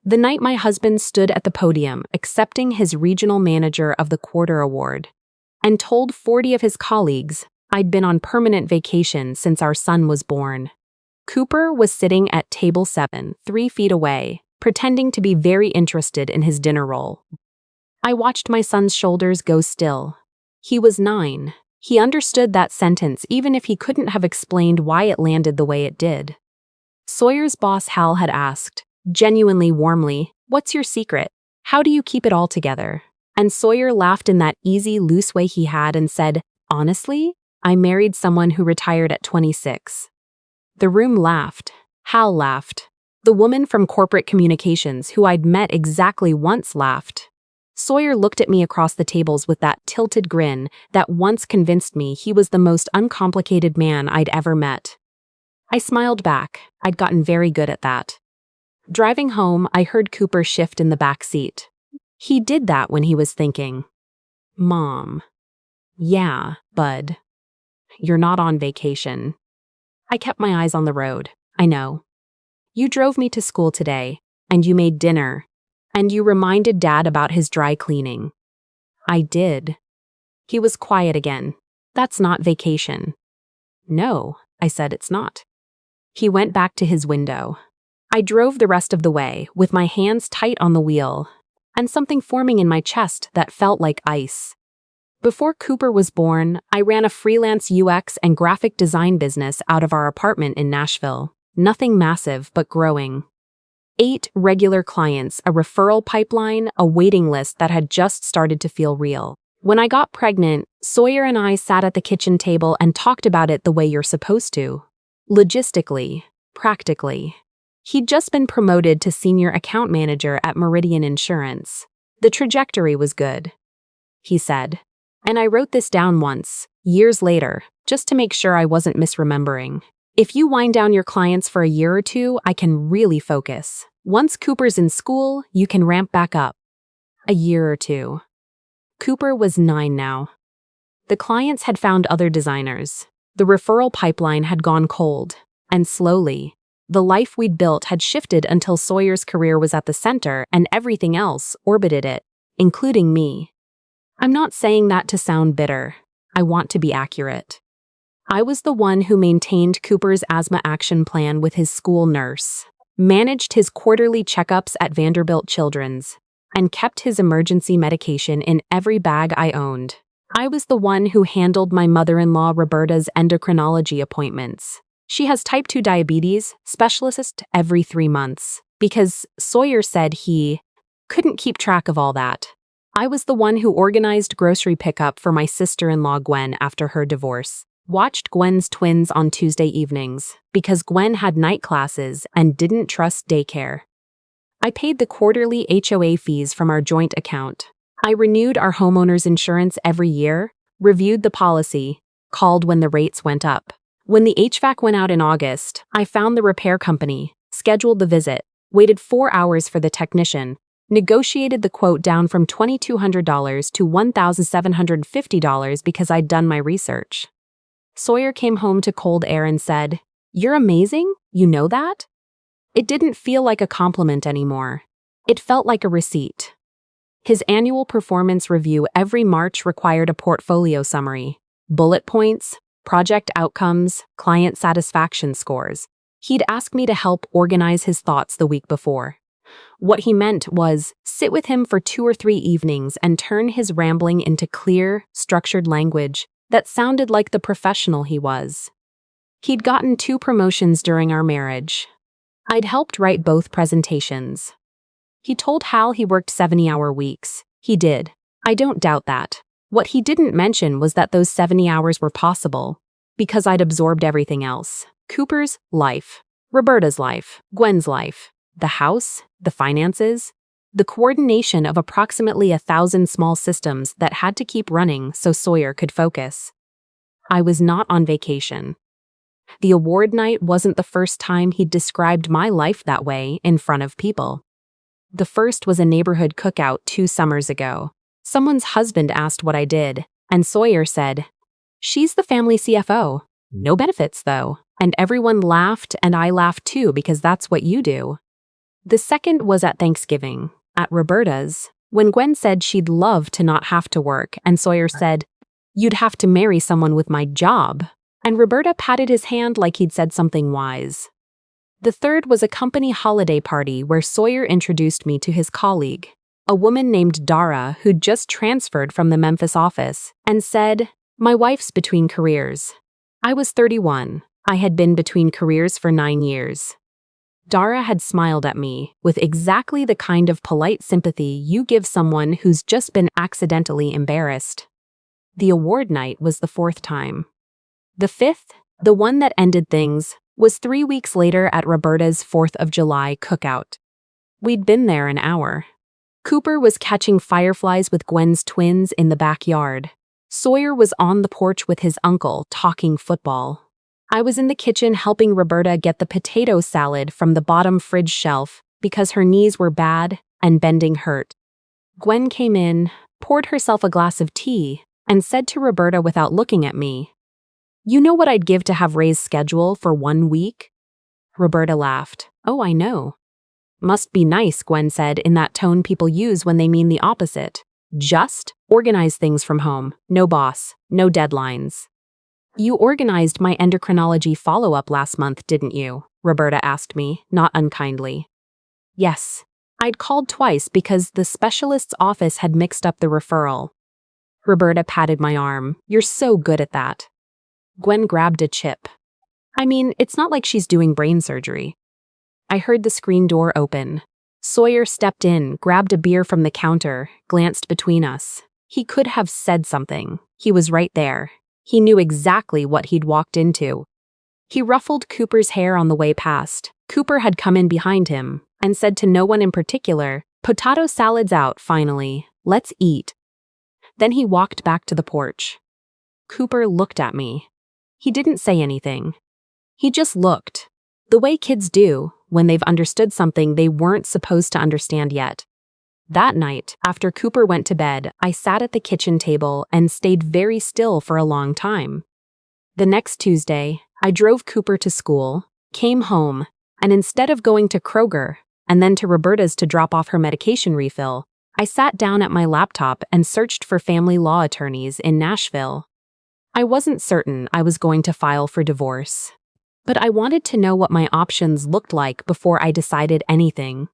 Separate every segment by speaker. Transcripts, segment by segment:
Speaker 1: The night my husband stood at the podium accepting his Regional Manager of the Quarter award and told 40 of his colleagues I'd been on permanent vacation since our son was born. Cooper was sitting at table 7, 3 feet away, pretending to be very interested in his dinner roll. I watched my son's shoulders go still. He was 9. He understood that sentence even if he couldn't have explained why it landed the way it did. Sawyer's boss Hal had asked, genuinely warmly, "What's your secret? How do you keep it all together?" And Sawyer laughed in that easy, loose way he had and said, "Honestly, I married someone who retired at 26. The room laughed. Hal laughed. The woman from corporate communications who I'd met exactly once laughed. Sawyer looked at me across the tables with that tilted grin that once convinced me he was the most uncomplicated man I'd ever met. I smiled back. I'd gotten very good at that. Driving home, I heard Cooper shift in the back seat. He did that when he was thinking. Mom. Yeah, bud. You're not on vacation. I kept my eyes on the road. I know. You drove me to school today, and you made dinner, and you reminded Dad about his dry cleaning. I did. He was quiet again. That's not vacation. No, I said it's not. He went back to his window. I drove the rest of the way, with my hands tight on the wheel, and something forming in my chest that felt like ice. Before Cooper was born, I ran a freelance UX and graphic design business out of our apartment in Nashville. Nothing massive, but growing. 8 regular clients, a referral pipeline, a waiting list that had just started to feel real. When I got pregnant, Sawyer and I sat at the kitchen table and talked about it the way you're supposed to. Logistically, practically. He'd just been promoted to senior account manager at Meridian Insurance. The trajectory was good, he said. And I wrote this down once, years later, just to make sure I wasn't misremembering. If you wind down your clients for a year or 2, I can really focus. Once Cooper's in school, you can ramp back up. A year or 2. Cooper was 9 now. The clients had found other designers. The referral pipeline had gone cold. And slowly, the life we'd built had shifted until Sawyer's career was at the center and everything else orbited it, including me. I'm not saying that to sound bitter. I want to be accurate. I was the one who maintained Cooper's asthma action plan with his school nurse, managed his quarterly checkups at Vanderbilt Children's, and kept his emergency medication in every bag I owned. I was the one who handled my mother-in-law Roberta's endocrinology appointments. She has type 2 diabetes, specialist every 3 months, because Sawyer said he couldn't keep track of all that. I was the one who organized grocery pickup for my sister-in-law Gwen after her divorce. Watched Gwen's twins on Tuesday evenings, because Gwen had night classes and didn't trust daycare. I paid the quarterly HOA fees from our joint account. I renewed our homeowner's insurance every year, reviewed the policy, called when the rates went up. When the HVAC went out in August, I found the repair company, scheduled the visit, waited 4 hours for the technician, negotiated the quote down from $2,200 to $1,750 because I'd done my research. Sawyer came home to cold air and said, "You're amazing? You know that?" It didn't feel like a compliment anymore. It felt like a receipt. His annual performance review every March required a portfolio summary, bullet points, project outcomes, client satisfaction scores. He'd ask me to help organize his thoughts the week before. What he meant was sit with him for 2 or 3 evenings and turn his rambling into clear, structured language that sounded like the professional he was. He'd gotten 2 promotions during our marriage. I'd helped write both presentations. He told Hal he worked 70-hour weeks. He did. I don't doubt that. What he didn't mention was that those 70 hours were possible because I'd absorbed everything else. Cooper's life, Roberta's life, Gwen's life, the house, the finances, the coordination of approximately 1,000 small systems that had to keep running so Sawyer could focus. I was not on vacation. The award night wasn't the first time he'd described my life that way in front of people. The first was a neighborhood cookout 2 summers ago. Someone's husband asked what I did, and Sawyer said, "She's the family CFO. No benefits, though." And everyone laughed, and I laughed too because that's what you do. The second was at Thanksgiving, at Roberta's, when Gwen said she'd love to not have to work, and Sawyer said, "You'd have to marry someone with my job." And Roberta patted his hand like he'd said something wise. The third was a company holiday party where Sawyer introduced me to his colleague, a woman named Dara who'd just transferred from the Memphis office, and said, "My wife's between careers." I was 31. I had been between careers for 9 years. Dara had smiled at me with exactly the kind of polite sympathy you give someone who's just been accidentally embarrassed. The award night was the fourth time. The fifth, the one that ended things, was 3 weeks later at Roberta's 4th of July cookout. We'd been there an hour. Cooper was catching fireflies with Gwen's twins in the backyard. Sawyer was on the porch with his uncle talking football. I was in the kitchen helping Roberta get the potato salad from the bottom fridge shelf because her knees were bad and bending hurt. Gwen came in, poured herself a glass of tea, and said to Roberta without looking at me, "You know what I'd give to have Ray's schedule for 1 week?" Roberta laughed. "Oh, I know." "Must be nice," Gwen said in that tone people use when they mean the opposite. "Just organize things from home. No boss, no deadlines." "You organized my endocrinology follow-up last month, didn't you?" Roberta asked me, not unkindly. "Yes. I'd called twice because the specialist's office had mixed up the referral." Roberta patted my arm. "You're so good at that." Gwen grabbed a chip. "I mean, it's not like she's doing brain surgery." I heard the screen door open. Sawyer stepped in, grabbed a beer from the counter, glanced between us. He could have said something. He was right there. He knew exactly what he'd walked into. He ruffled Cooper's hair on the way past. Cooper had come in behind him and said to no one in particular, "Potato salad's out, finally. Let's eat." Then he walked back to the porch. Cooper looked at me. He didn't say anything. He just looked. The way kids do when they've understood something they weren't supposed to understand yet. That night, after Cooper went to bed, I sat at the kitchen table and stayed very still for a long time. The next Tuesday, I drove Cooper to school, came home, and instead of going to Kroger and then to Roberta's to drop off her medication refill, I sat down at my laptop and searched for family law attorneys in Nashville. I wasn't certain I was going to file for divorce, but I wanted to know what my options looked like before I decided anything.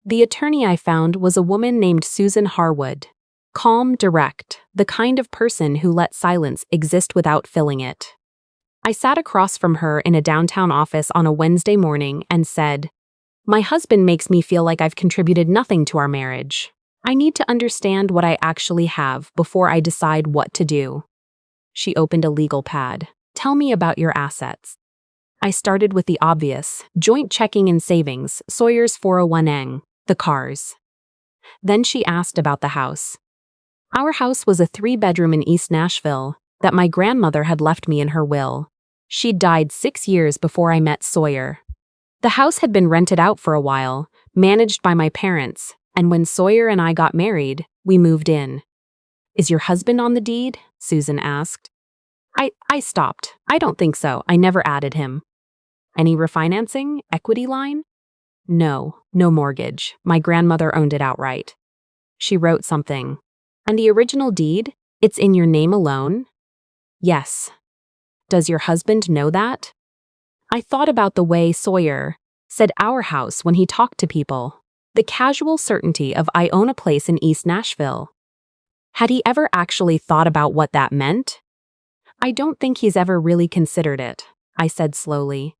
Speaker 1: The attorney I found was a woman named Susan Harwood. Calm, direct, the kind of person who let silence exist without filling it. I sat across from her in a downtown office on a Wednesday morning and said, "My husband makes me feel like I've contributed nothing to our marriage. I need to understand what I actually have before I decide what to do." She opened a legal pad. "Tell me about your assets." I started with the obvious, joint checking and savings, Sawyer's 401(k), the cars. Then she asked about the house. Our house was a 3-bedroom in East Nashville that my grandmother had left me in her will. She'd died 6 years before I met Sawyer. The house had been rented out for a while, managed by my parents, and when Sawyer and I got married, we moved in. "Is your husband on the deed?" Susan asked. I stopped. "I don't think so. I never added him." "Any refinancing? Equity line?" "No, no mortgage. My grandmother owned it outright." She wrote something. "And the original deed? It's in your name alone?" "Yes." "Does your husband know that?" I thought about the way Sawyer said "our house" when he talked to people. The casual certainty of "I own a place in East Nashville." Had he ever actually thought about what that meant? "I don't think he's ever really considered it," I said slowly.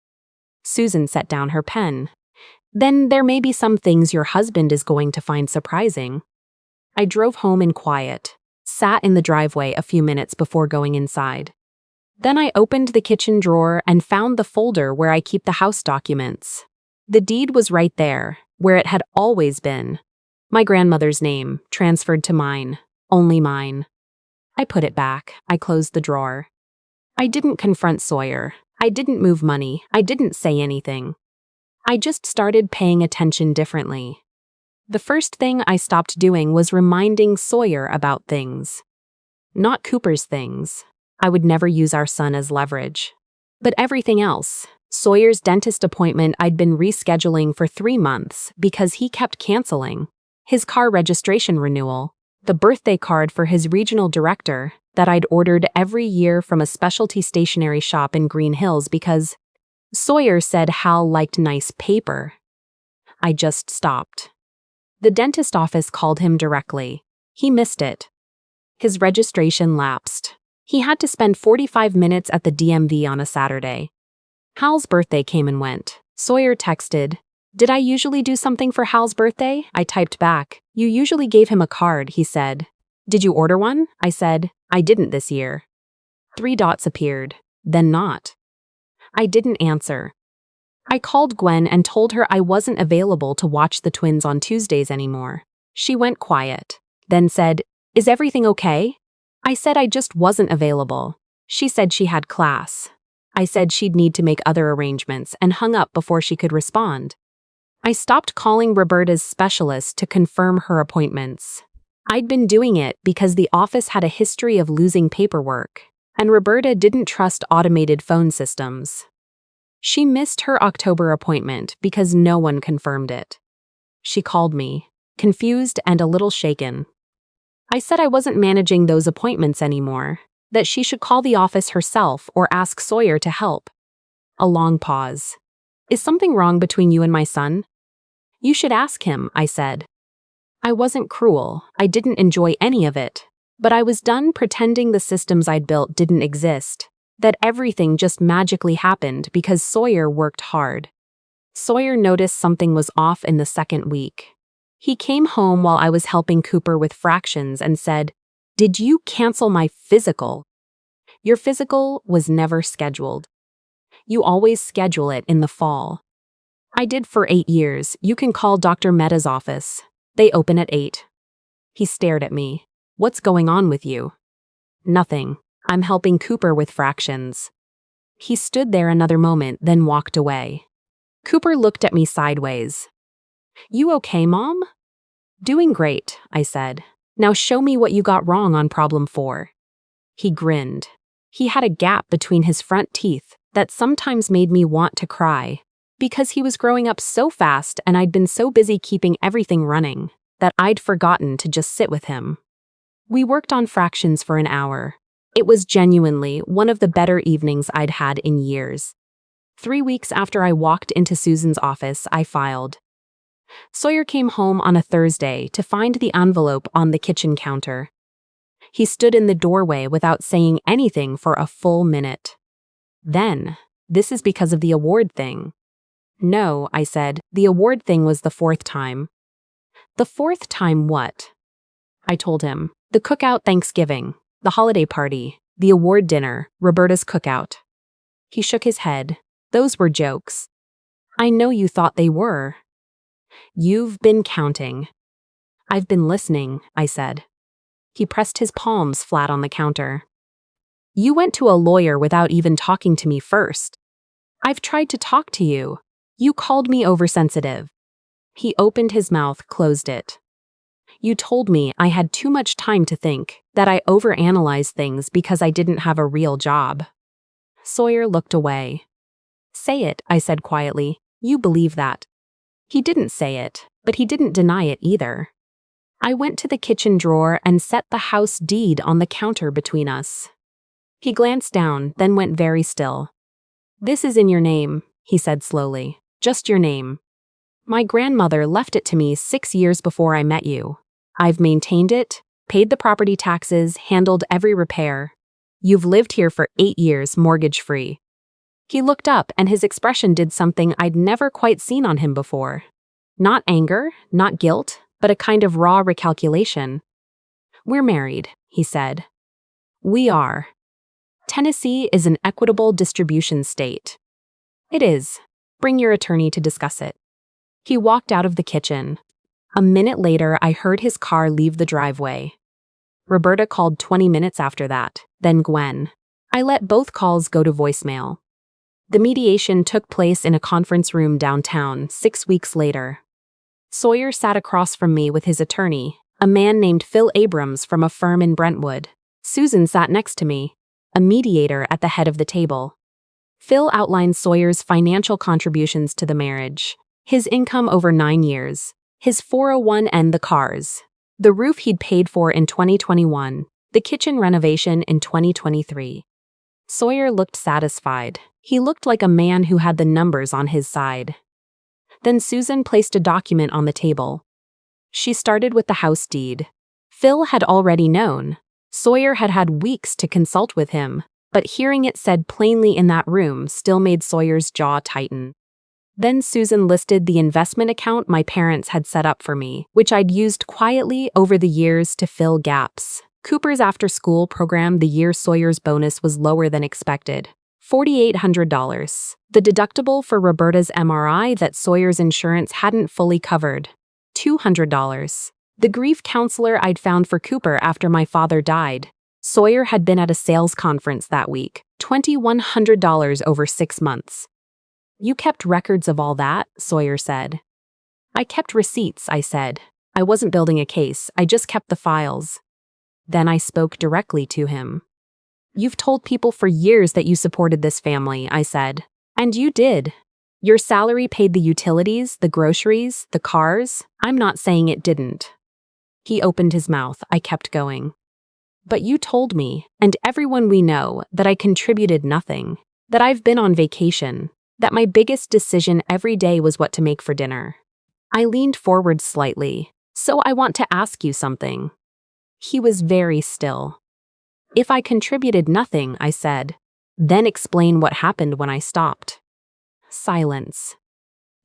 Speaker 1: Susan set down her pen. "Then there may be some things your husband is going to find surprising." I drove home in quiet, sat in the driveway a few minutes before going inside. Then I opened the kitchen drawer and found the folder where I keep the house documents. The deed was right there, where it had always been. My grandmother's name, transferred to mine, only mine. I put it back. I closed the drawer. I didn't confront Sawyer. I didn't move money. I didn't say anything. I just started paying attention differently. The first thing I stopped doing was reminding Sawyer about things. Not Cooper's things. I would never use our son as leverage. But everything else. Sawyer's dentist appointment I'd been rescheduling for 3 months because he kept canceling. His car registration renewal. The birthday card for his regional director that I'd ordered every year from a specialty stationery shop in Green Hills because Sawyer said Hal liked nice paper. I just stopped. The dentist office called him directly. He missed it. His registration lapsed. He had to spend 45 minutes at the DMV on a Saturday. Hal's birthday came and went. Sawyer texted, "Did I usually do something for Hal's birthday?" I typed back, "You usually gave him a card," he said. "Did you order one?" I said, "I didn't this year." 3 dots appeared, then not. I didn't answer. I called Gwen and told her I wasn't available to watch the twins on Tuesdays anymore. She went quiet, then said, "Is everything okay?" I said I just wasn't available. She said she had class. I said she'd need to make other arrangements and hung up before she could respond. I stopped calling Roberta's specialist to confirm her appointments. I'd been doing it because the office had a history of losing paperwork, and Roberta didn't trust automated phone systems. She missed her October appointment because no one confirmed it. She called me, confused and a little shaken. I said I wasn't managing those appointments anymore, that she should call the office herself or ask Sawyer to help. A long pause. "Is something wrong between you and my son?" "You should ask him," I said. I wasn't cruel, I didn't enjoy any of it, but I was done pretending the systems I'd built didn't exist, that everything just magically happened because Sawyer worked hard. Sawyer noticed something was off in the second week. He came home while I was helping Cooper with fractions and said, "Did you cancel my physical?" "Your physical was never scheduled. You always schedule it in the fall." "I did for 8 years. You can call Dr. Mehta's office. They open at 8. He stared at me. "What's going on with you?" "Nothing. I'm helping Cooper with fractions." He stood there another moment, then walked away. Cooper looked at me sideways. "You okay, Mom?" "Doing great," I said. "Now show me what you got wrong on problem 4. He grinned. He had a gap between his front teeth that sometimes made me want to cry, because he was growing up so fast and I'd been so busy keeping everything running that I'd forgotten to just sit with him. We worked on fractions for an hour. It was genuinely one of the better evenings I'd had in years. 3 weeks after I walked into Susan's office, I filed. Sawyer came home on a Thursday to find the envelope on the kitchen counter. He stood in the doorway without saying anything for a full minute. Then, "This is because of the award thing." "No," I said, "the award thing was the 4th time." "The 4th time what?" I told him. "The cookout Thanksgiving, the holiday party, the award dinner, Roberta's cookout." He shook his head. "Those were jokes." "I know you thought they were." "You've been counting." "I've been listening," I said. He pressed his palms flat on the counter. "You went to a lawyer without even talking to me first." "I've tried to talk to you. You called me oversensitive." He opened his mouth, closed it. "You told me I had too much time to think, that I overanalyzed things because I didn't have a real job." Sawyer looked away. "Say it," I said quietly. "You believe that." He didn't say it, but he didn't deny it either. I went to the kitchen drawer and set the house deed on the counter between us. He glanced down, then went very still. "This is in your name," he said slowly. "Just your name. My grandmother left it to me 6 years before I met you. I've maintained it, paid the property taxes, handled every repair. You've lived here for 8 years, mortgage-free." He looked up and his expression did something I'd never quite seen on him before. Not anger, not guilt, but a kind of raw recalculation. "We're married," he said. "We are. Tennessee is an equitable distribution state." "It is. Bring your attorney to discuss it." He walked out of the kitchen. A minute later, I heard his car leave the driveway. Roberta called 20 minutes after that, then Gwen. I let both calls go to voicemail. The mediation took place in a conference room downtown 6 weeks later. Sawyer sat across from me with his attorney, a man named Phil Abrams from a firm in Brentwood. Susan sat next to me, a mediator at the head of the table. Phil outlined Sawyer's financial contributions to the marriage, his income over 9 years, his 401 and the cars, the roof he'd paid for in 2021, the kitchen renovation in 2023. Sawyer looked satisfied. He looked like a man who had the numbers on his side. Then Susan placed a document on the table. She started with the house deed. Phil had already known. Sawyer had had weeks to consult with him, but hearing it said plainly in that room still made Sawyer's jaw tighten. Then Susan listed the investment account my parents had set up for me, which I'd used quietly over the years to fill gaps. Cooper's after-school program, the year Sawyer's bonus was lower than expected, $4,800. The deductible for Roberta's MRI that Sawyer's insurance hadn't fully covered, $200. The grief counselor I'd found for Cooper after my father died. Sawyer had been at a sales conference that week, $2,100 over 6 months. You kept records of all that, Sawyer said. I kept receipts, I said. I wasn't building a case, I just kept the files. Then I spoke directly to him. You've told people for years that you supported this family, I said. And you did. Your salary paid the utilities, the groceries, the cars. I'm not saying it didn't. He opened his mouth. I kept going. But you told me, and everyone we know, that I contributed nothing, that I've been on vacation, that my biggest decision every day was what to make for dinner. I leaned forward slightly. So I want to ask you something. He was very still. If I contributed nothing, I said, then explain what happened when I stopped. Silence.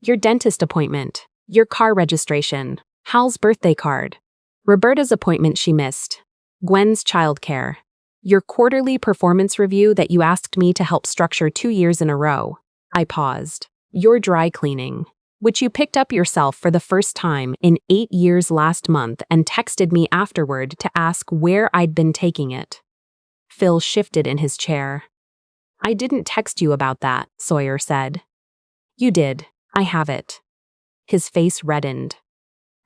Speaker 1: Your dentist appointment, your car registration, Hal's birthday card, Roberta's appointment she missed, Gwen's childcare, your quarterly performance review that you asked me to help structure 2 years in a row. I paused. Your dry cleaning, which you picked up yourself for the first time in 8 years last month and texted me afterward to ask where I'd been taking it. Phil shifted in his chair. I didn't text you about that, Sawyer said. You did. I have it. His face reddened.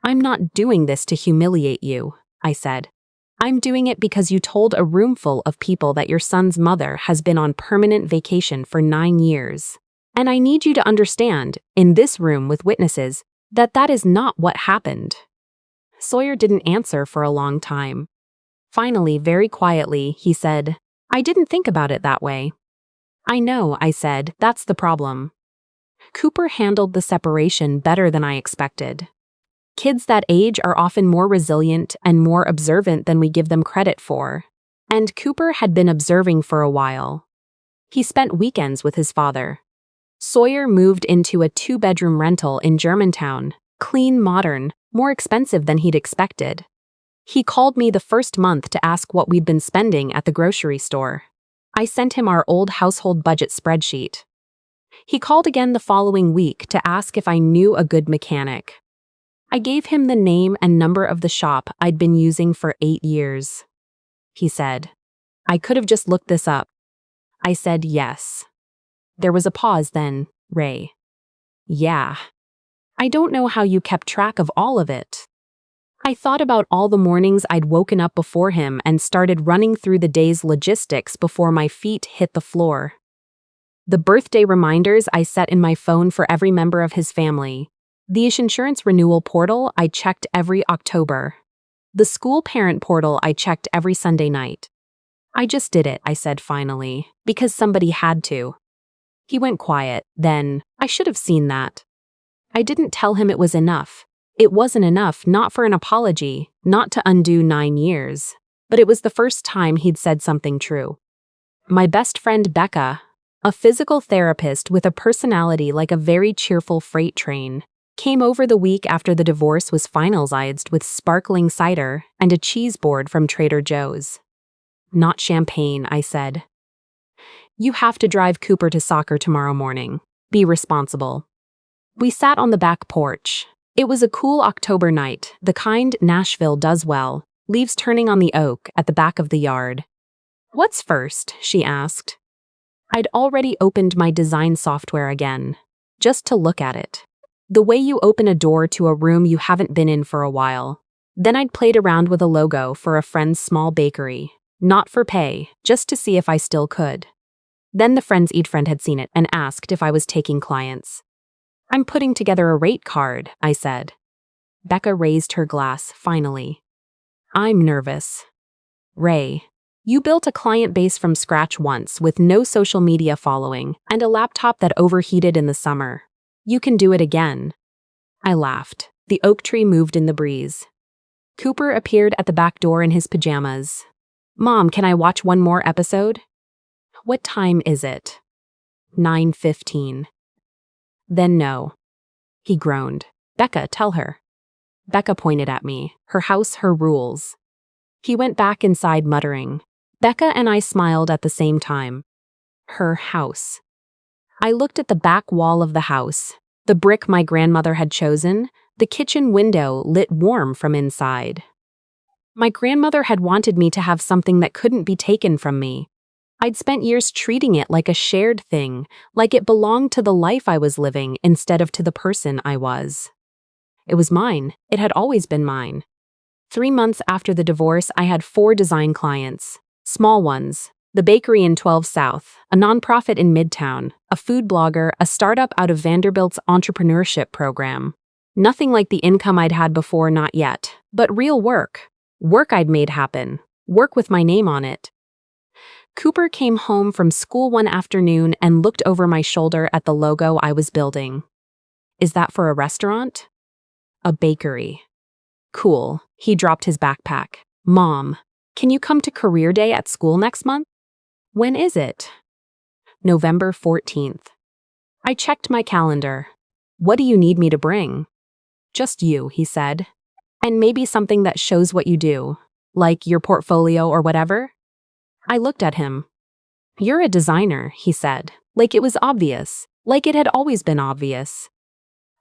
Speaker 1: I'm not doing this to humiliate you, I said. I'm doing it because you told a roomful of people that your son's mother has been on permanent vacation for 9 years. And I need you to understand, in this room with witnesses, that that is not what happened. Sawyer didn't answer for a long time. Finally, very quietly, he said, I didn't think about it that way. I know, I said, that's the problem. Cooper handled the separation better than I expected. Kids that age are often more resilient and more observant than we give them credit for. And Cooper had been observing for a while. He spent weekends with his father. Sawyer moved into a 2-bedroom rental in Germantown, clean, modern, more expensive than he'd expected. He called me the first month to ask what we'd been spending at the grocery store. I sent him our old household budget spreadsheet. He called again the following week to ask if I knew a good mechanic. I gave him the name and number of the shop I'd been using for 8 years. He said, I could have just looked this up. I said yes. There was a pause then, Ray. Yeah. I don't know how you kept track of all of it. I thought about all the mornings I'd woken up before him and started running through the day's logistics before my feet hit the floor. The birthday reminders I set in my phone for every member of his family. The insurance renewal portal I checked every October. The school parent portal I checked every Sunday night. I just did it, I said finally, because somebody had to. He went quiet, then, I should have seen that. I didn't tell him it was enough. It wasn't enough, not for an apology, not to undo 9 years. But it was the first time he'd said something true. My best friend Becca, a physical therapist with a personality like a very cheerful freight train, came over the week after the divorce was finalized with sparkling cider and a cheese board from Trader Joe's. Not champagne, I said. You have to drive Cooper to soccer tomorrow morning. Be responsible. We sat on the back porch. It was a cool October night, the kind Nashville does well, leaves turning on the oak at the back of the yard. What's first? She asked. I'd already opened my design software again, just to look at it. The way you open a door to a room you haven't been in for a while. Then I'd played around with a logo for a friend's small bakery, not for pay, just to see if I still could. Then the Friends Eat friend had seen it and asked if I was taking clients. I'm putting together a rate card, I said. Becca raised her glass, finally. I'm nervous. Ray, you built a client base from scratch once with no social media following and a laptop that overheated in the summer. You can do it again. I laughed. The oak tree moved in the breeze. Cooper appeared at the back door in his pajamas. Mom, can I watch one more episode? What time is it? 9:15. Then no. He groaned. Becca, tell her. Becca pointed at me. Her house, her rules. He went back inside muttering. Becca and I smiled at the same time. Her house. I looked at the back wall of the house, the brick my grandmother had chosen, the kitchen window lit warm from inside. My grandmother had wanted me to have something that couldn't be taken from me. I'd spent years treating it like a shared thing, like it belonged to the life I was living instead of to the person I was. It was mine. It had always been mine. 3 months after the divorce, I had 4 design clients. Small ones. The bakery in 12 South, a nonprofit in Midtown, a food blogger, a startup out of Vanderbilt's entrepreneurship program. Nothing like the income I'd had before, not yet, but real work. Work I'd made happen. Work with my name on it. Cooper came home from school one afternoon and looked over my shoulder at the logo I was building. Is that for a restaurant? A bakery. Cool. He dropped his backpack. Mom, can you come to career day at school next month? When is it? November 14th. I checked my calendar. What do you need me to bring? Just you, he said. And maybe something that shows what you do, like your portfolio or whatever. I looked at him. You're a designer, he said, like it was obvious, like it had always been obvious.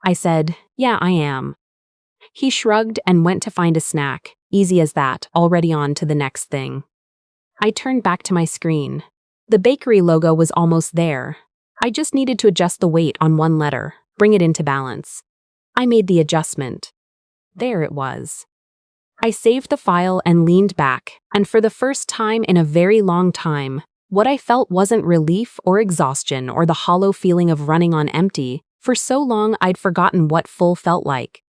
Speaker 1: I said, yeah, I am. He shrugged and went to find a snack, easy as that, already on to the next thing. I turned back to my screen. The bakery logo was almost there. I just needed to adjust the weight on one letter, bring it into balance. I made the adjustment. There it was. I saved the file and leaned back, and for the first time in a very long time, what I felt wasn't relief or exhaustion or the hollow feeling of running on empty. For so long I'd forgotten what full felt like.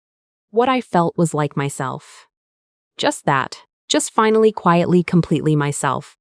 Speaker 1: What I felt was like myself. Just that, just finally, quietly, completely myself.